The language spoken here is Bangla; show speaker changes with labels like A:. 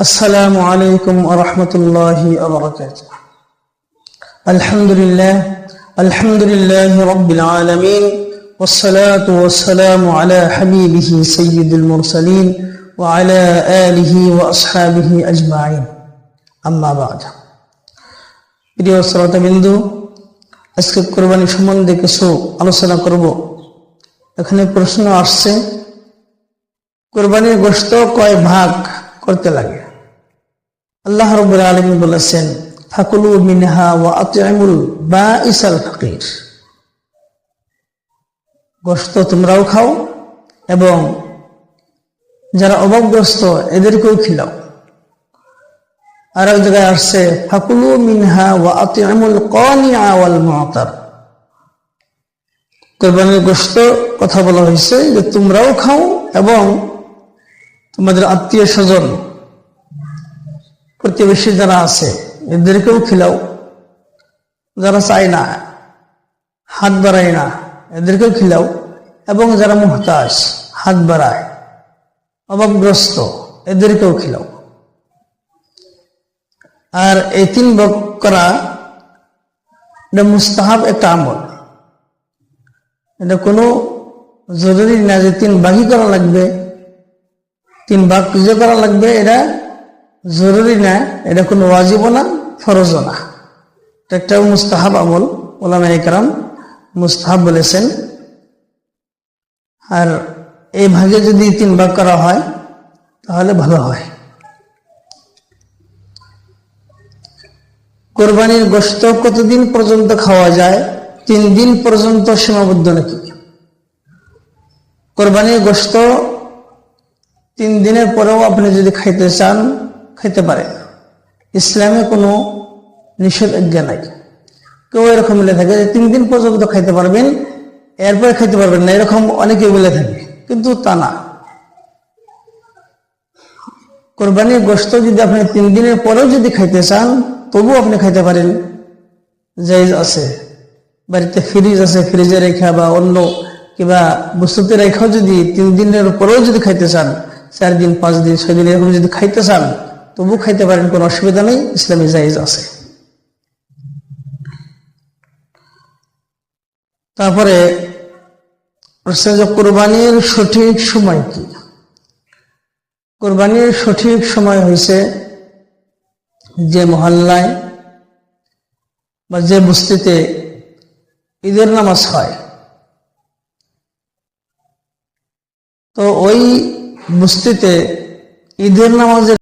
A: السلام عليكم ورحمة الله وبركاته. الحمد لله رب العالمين، والصلاة والسلام على حبيبه سيد المرسلين وعلى آله وأصحابه أجمعين. أما بعد. প্রিয় শ্রোতাবৃন্দু, আজকে কুরবানি সম্বন্ধে কিছু আলোচনা করব। এখানে প্রশ্ন আসছে, কুরবানির গোশত কয় ভাগ করতে লাগে? আল্লাহ রাব্বুল আলামিন বলেছেন, ফাকুলু মিনহা ওয়া আত'ইমুল বাঈসাল ফাকির। গোশত তোমরাও খাও এবং যারা অভাবগ্রস্ত এদেরকেও খিলাও। আর এক জায়গায় আসছে, ফাকুলু মিনহা ওয়া আত'ইমুল কানিআ ওয়াল মু'তার। কুরবানির গোশত কথা বলা হয়েছে যে তোমরাও খাও এবং তোমাদের আত্মীয় স্বজন প্রতিবেশী যারা আছে এদেরকেও খিলাও। যারা চায় না, হাত বাড়ায় না, এদেরকেও খিলাও। এবং যারা মুহতাজ, হাত বাড়ায়, অভাবগ্রস্ত, এদেরকেও খিলাও। আর এই তিন ভাগ করা এটা মুস্তাহাব একটা আমল। এটা কোনো জরুরি না যে তিন ভাগই করা লাগবে, তিন ভাগ পুজো করা লাগবে, এটা জরুরি না। এটা কোনো ওয়াজিবও না, ফরজও না। এটা একটা মুস্তাহাব আমল। উলামায়ে কেরাম মুস্তাহাব বলেছেন। আর এই ভাগে যদি তিন ভাগ করা হয় তাহলে ভালো হয়। কোরবানির গোশত কতদিন পর্যন্ত খাওয়া যায়? 3 দিন পর্যন্ত সীমাবদ্ধ নাকি? কোরবানির গোশত 3 দিনের পরেও আপনি যদি খাইতে চান খাইতে পারেন। ইসলামে কোনো নিষেধাজ্ঞা নাই। কেউ এরকম বলে থাকে যে 3 দিন পর্যন্ত খাইতে পারবেন, এরপরে খাইতে পারবেন না, এরকম অনেকে বলে থাকে, কিন্তু তা না। কোরবানির গোশত যদি আপনি 3 দিনের পরেও যদি খাইতে চান তবুও আপনি খাইতে পারেন, জায়েজ আছে। বাড়িতে ফ্রিজ আছে, ফ্রিজে রেখা বা অন্য কিংবা বস্তুতে রেখাও যদি 3 দিনের পরেও যদি খাইতে চান, 4 দিন 5 দিন 6 দিন এরকম যদি খাইতে চান তবু খাইতে পারেন, কোনো অসুবিধা নেই, ইসলামে জায়েজ আছে। তারপরে প্রশ্ন যে কোরবানির সঠিক সময় কি? কোরবানির সঠিক সময় হয়েছে যে মহল্লায় বা যে বস্তিতে ঈদের নামাজ হয়, তো ওই বস্তিতে ঈদের নামাজের